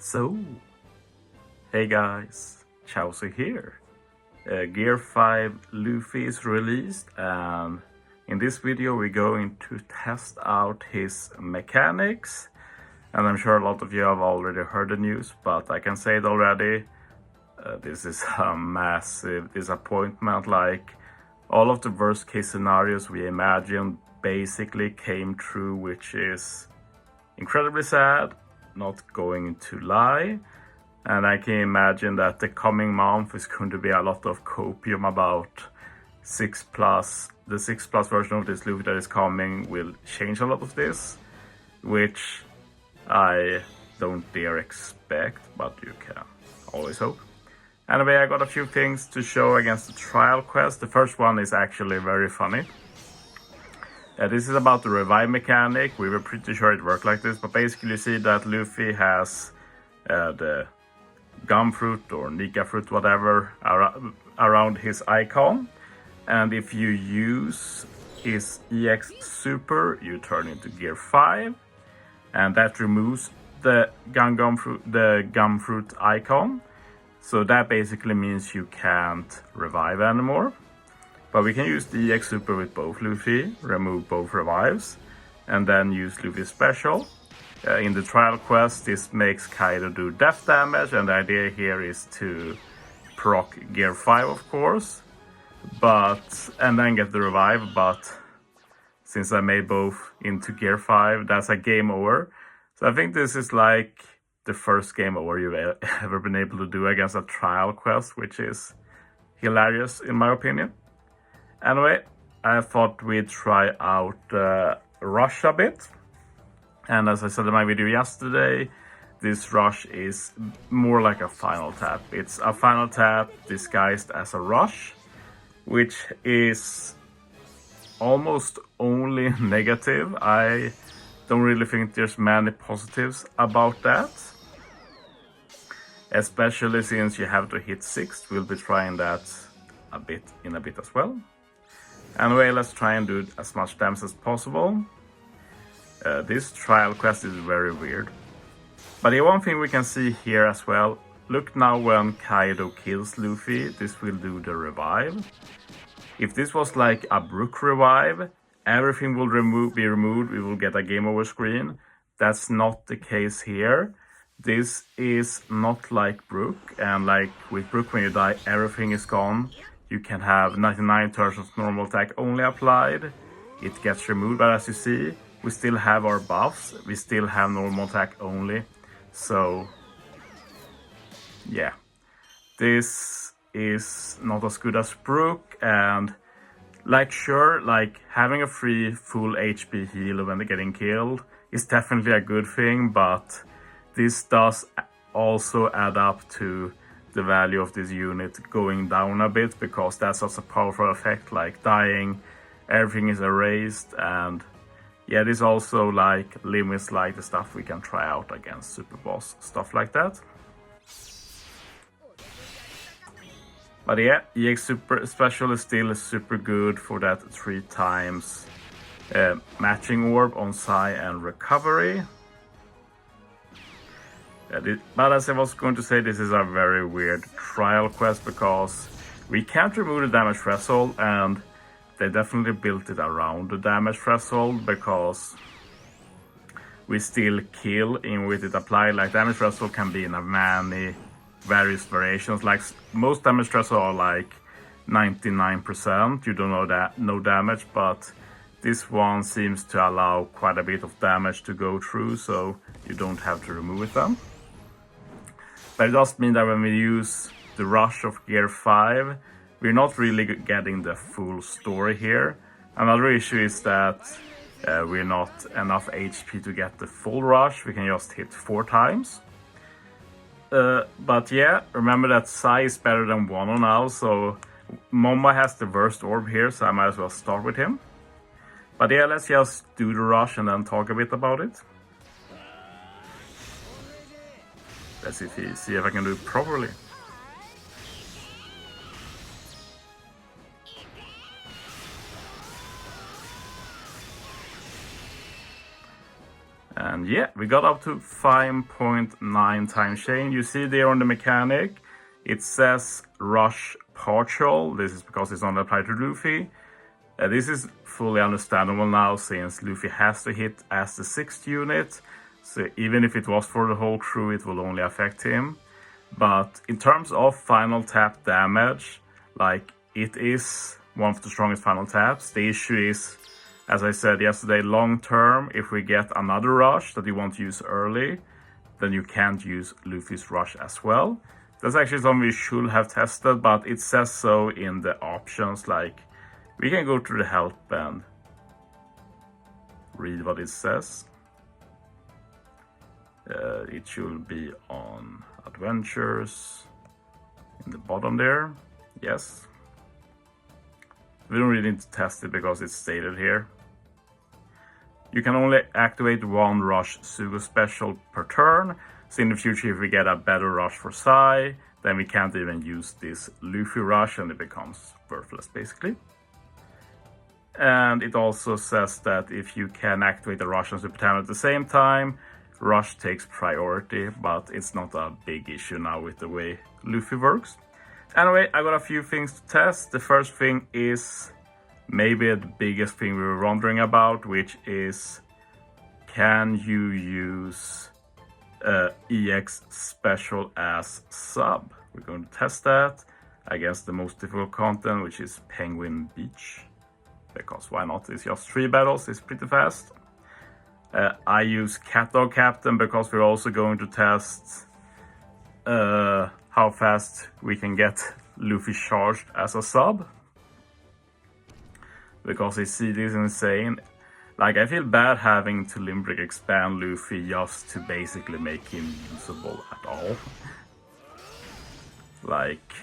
So, hey guys, Chauzu here. Gear 5 Luffy is released, and in this video we're going to test out his mechanics. And I'm sure a lot of you have already heard the news, but I can say it already. This is a massive disappointment. Like, all of the worst case scenarios we imagined basically came true, which is incredibly sad, not going to lie. And I can imagine that the coming month is going to be a lot of copium about 6+. The 6+ version of this Luffy that is coming will change a lot of this, which I don't dare expect, but you can always hope. Anyway, I got a few things to show against the trial quest. The first one is actually very funny. This is about the revive mechanic. We were pretty sure it worked like this, but basically you see that Luffy has the gum fruit or Nika fruit, whatever, around his icon. And if you use his EX super, you turn into gear 5. And that removes the gum fruit icon. So that basically means you can't revive anymore. But we can use the EX super with both Luffy, remove both revives, and then use Luffy's special. In the trial quest, this makes Kaido do death damage, and the idea here is to proc gear 5, of course, and then get the revive. But since I made both into gear 5, that's a game over. So I think this is like the first game over you've ever been able to do against a trial quest, which is hilarious in my opinion. Anyway, I thought we'd try out Rush a bit. And as I said in my video yesterday, this Rush is more like a final tap. It's a final tap disguised as a Rush, which is almost only negative. I don't really think there's many positives about that. Especially since you have to hit 6. We'll be trying that in a bit as well. Anyway, let's try and do as much damage as possible. This trial quest is very weird. But the one thing we can see here as well, look now when Kaido kills Luffy, this will do the revive. If this was like a Brook revive, everything will be removed, we will get a game over screen. That's not the case here. This is not like Brook, and like with Brook, when you die, everything is gone. You can have 99 turns of normal attack only applied. It gets removed, but as you see, we still have our buffs. We still have normal attack only. So, yeah. This is not as good as Brook, and like sure, like having a free full HP heal when they're getting killed is definitely a good thing, but this does also add up to the value of this unit going down a bit, because that's such a powerful effect. Like dying, everything is erased, and yeah, this also like limits like the stuff we can try out against Super Boss, stuff like that. But yeah, EX super special is still super good for that 3 times matching orb on Sai and recovery. But as I was going to say, this is a very weird trial quest, because we can't remove the damage threshold, and they definitely built it around the damage threshold, because we still kill in with it applied. Like, damage threshold can be in a many various variations. Like, most damage threshold are like 99%, you don't know that, no damage, but this one seems to allow quite a bit of damage to go through, so you don't have to remove it then. But it does mean that when we use the Rush of gear 5, we're not really getting the full story here. Another issue is that we're not enough HP to get the full Rush. We can just hit 4 times. But yeah, remember that Sai is better than Wano now, so Momo has the worst orb here, so I might as well start with him. But yeah, let's just do the Rush and then talk a bit about it. Let's see if I can do it properly. And yeah, we got up to 5.9 times chain. You see there on the mechanic, it says rush partial. This is because it's only applied to Luffy. This is fully understandable now, since Luffy has to hit as the 6th unit. So even if it was for the whole crew, it will only affect him. But in terms of final tap damage, like, it is one of the strongest final taps. The issue is, as I said yesterday, long term, if we get another rush that you want to use early, then you can't use Luffy's rush as well. That's actually something we should have tested, but it says so in the options. Like, we can go to the help and read what it says. It should be on adventures in the bottom there. Yes. We don't really need to test it because it's stated here. You can only activate one rush Sugo special per turn. So in the future, if we get a better rush for Sai, then we can't even use this Luffy rush and it becomes worthless basically. And it also says that if you can activate the rush and Super Talent at the same time, rush takes priority, but it's not a big issue now with the way Luffy works. Anyway, I got a few things to test. The first thing is maybe the biggest thing we were wondering about, which is, can you use EX special as sub? We're going to test that against the most difficult content, which is Penguin Beach. Because why not? It's just 3 battles, it's pretty fast. I use Cat Dog Captain because we're also going to test how fast we can get Luffy charged as a sub. Because I see this insane. Like, I feel bad having to Limbrick expand Luffy just to basically make him usable at all. Like,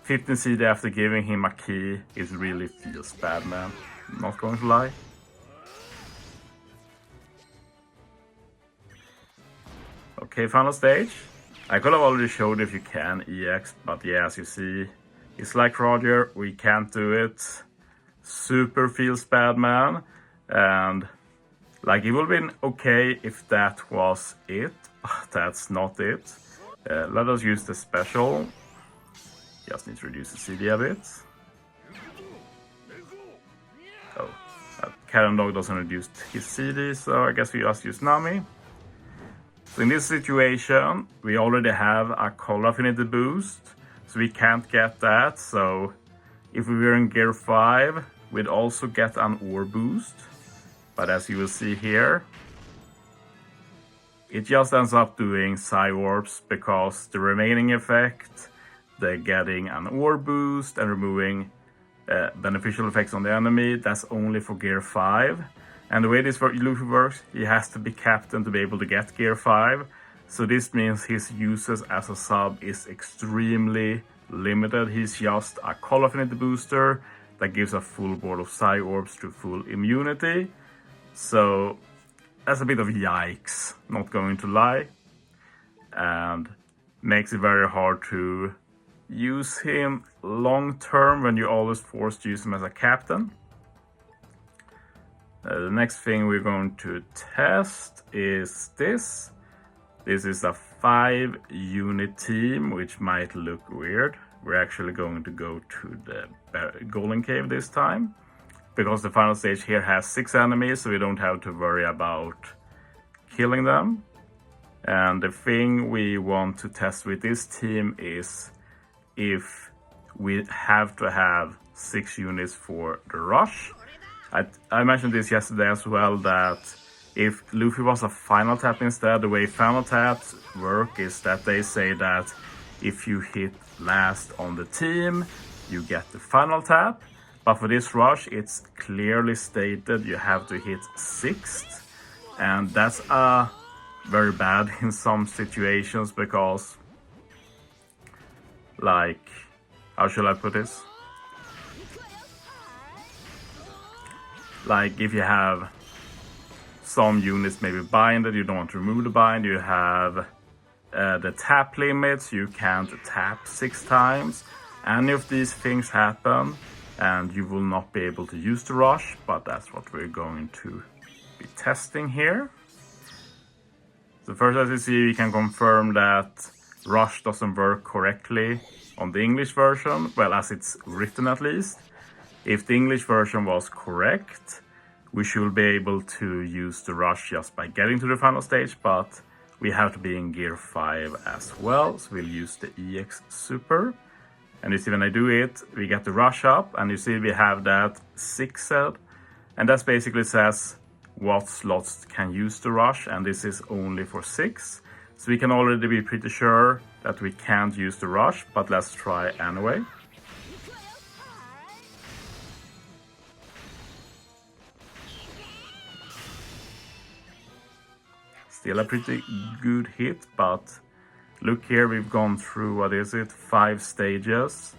15 CD after giving him a key, it really feels bad, man. I'm not going to lie. Okay, final stage. I could have already showed if you can EX, but yeah, as you see, it's like Roger, we can't do it. Super feels bad, man. And like, it would have been okay if that was it, but that's not it. Let us use the special. Just need to reduce the CD a bit. Oh, that Cat and Dog doesn't reduce his CD, so I guess we just use Nami. So in this situation, we already have a Color Affinity boost, so we can't get that. So if we were in Gear 5, we'd also get an Ore boost. But as you will see here, it just ends up doing Psy Warps because the remaining effect, they're getting an Ore boost and removing beneficial effects on the enemy, that's only for Gear 5. And the way this Luffy works, he has to be captain to be able to get Gear 5. So this means his uses as a sub is extremely limited. He's just a Color Affinity booster that gives a full board of Psy Orbs to full immunity. So that's a bit of yikes, not going to lie. And makes it very hard to use him long term when you're always forced to use him as a captain. The next thing we're going to test is this. This is a 5-unit team, which might look weird. We're actually going to go to the Golden Cave this time, because the final stage here has 6 enemies, so we don't have to worry about killing them. And the thing we want to test with this team is if we have to have 6 units for the rush. I mentioned this yesterday as well, that if Luffy was a final tap instead, the way final taps work is that they say that if you hit last on the team, you get the final tap. But for this rush, it's clearly stated you have to hit 6th. And that's very bad in some situations because, like, how should I put this? Like, if you have some units maybe binded, you don't want to remove the bind, you have the tap limits, you can't tap 6 times. Any of these things happen and you will not be able to use the rush, but that's what we're going to be testing here. So first, as you see, we can confirm that rush doesn't work correctly on the English version, well, as it's written at least. If the English version was correct, we should be able to use the rush just by getting to the final stage, but we have to be in gear 5 as well, so we'll use the EX Super. And you see when I do it, we get the rush up, and you see we have that 6 set, and that basically says what slots can use the rush, and this is only for 6. So we can already be pretty sure that we can't use the rush, but let's try anyway. Still a pretty good hit, but look here, we've gone through, what is it, 5 stages,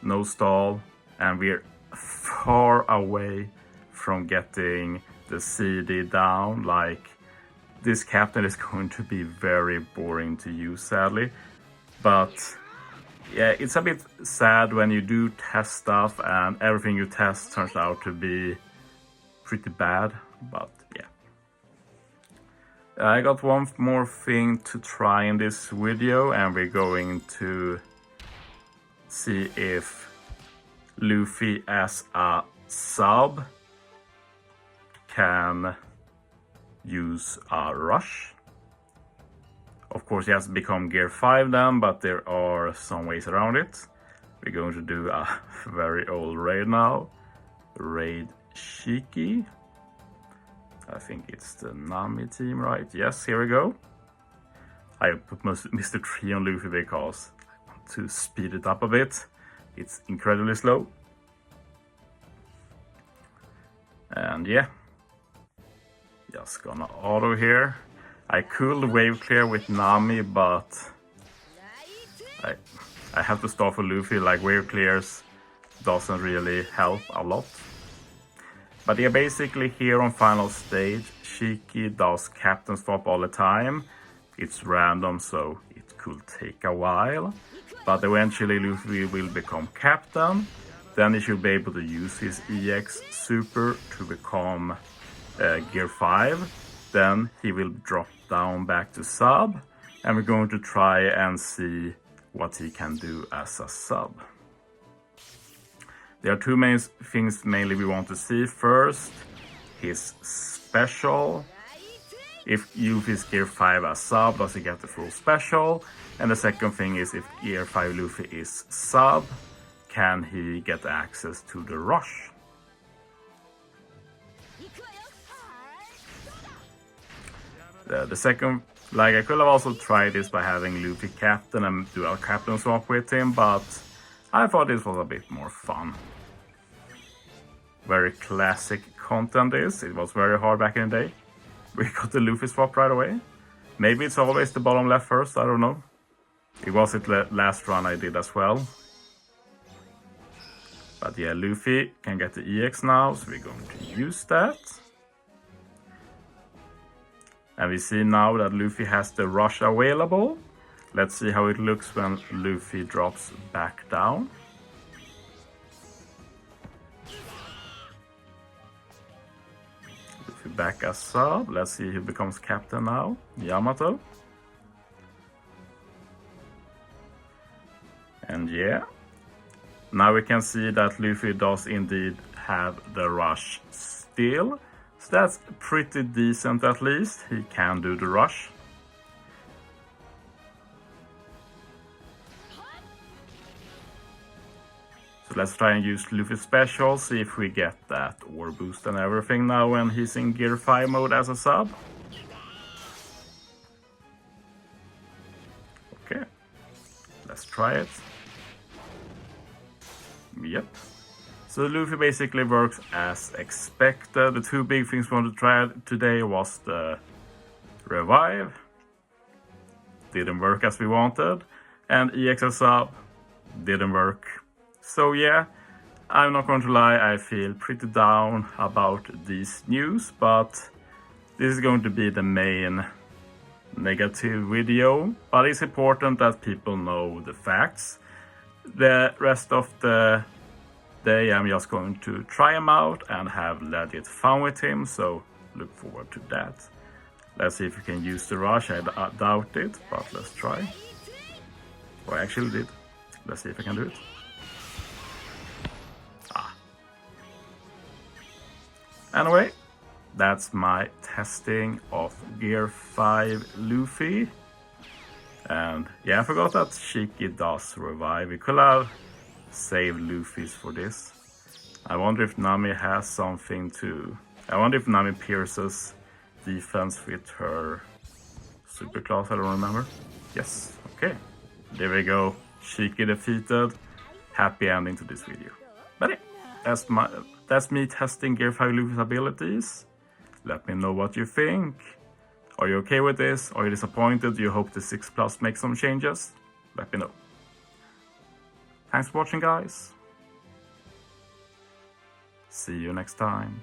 no stall, and we're far away from getting the CD down. Like, this captain is going to be very boring to use, sadly. But yeah, it's a bit sad when you do test stuff and everything you test turns out to be pretty bad, but yeah. I got one more thing to try in this video, and we're going to see if Luffy as a sub can use a rush. Of course, he has to become gear 5 then, but there are some ways around it. We're going to do a very old raid now. Raid Shiki. I think it's the Nami team, right? Yes, here we go. I put Mr. 3 on Luffy because I want to speed it up a bit. It's incredibly slow. And yeah, just gonna auto here. I could wave clear with Nami, but I have to start for Luffy. Like, wave clears doesn't really help a lot. But yeah, basically here on final stage, Shiki does captain swap all the time. It's random, so it could take a while. But eventually Luffy will become captain. Then he should be able to use his EX Super to become gear 5. Then he will drop down back to sub. And we're going to try and see what he can do as a sub. There are two main things mainly we want to see. First, his special. If Luffy is gear 5 as sub, does he get the full special? And the second thing is, if gear 5 Luffy is sub, can he get access to the rush? The second, like, I could have also tried this by having Luffy captain and do a captain swap with him, but I thought this was a bit more fun. Very classic content this. It was very hard back in the day. We got the Luffy swap right away. Maybe it's always the bottom left first, I don't know. It was the last run I did as well. But yeah, Luffy can get the EX now, so we're going to use that. And we see now that Luffy has the rush available. Let's see how it looks when Luffy drops back down. Luffy back as sub. Let's see who becomes captain now. Yamato. And yeah, now we can see that Luffy does indeed have the rush still. So that's pretty decent at least. He can do the rush. So let's try and use Luffy's special, see if we get that ore boost and everything now when he's in gear 5 mode as a sub. Okay, let's try it. Yep. So Luffy basically works as expected. The two big things we wanted to try today was the revive. Didn't work as we wanted. And EX sub didn't work. So yeah, I'm not going to lie, I feel pretty down about these news, but this is going to be the main negative video. But it's important that people know the facts. The rest of the day I'm just going to try him out and have legit fun with him, so look forward to that. Let's see if we can use the rush. I doubt it, but let's try. Oh, I actually did. Let's see if I can do it. Anyway, that's my testing of Gear 5 Luffy. And yeah, I forgot that Shiki does revive. We could have saved Luffy's for this. I wonder if Nami has something to... I wonder if Nami pierces defense with her super class, I don't remember. Yes, okay. There we go. Shiki defeated. Happy ending to this video. But yeah, that's me testing Gear 5 Luffy's abilities. Let me know what you think. Are you okay with this? Are you disappointed? Do you hope the 6+ makes some changes? Let me know. Thanks for watching, guys. See you next time.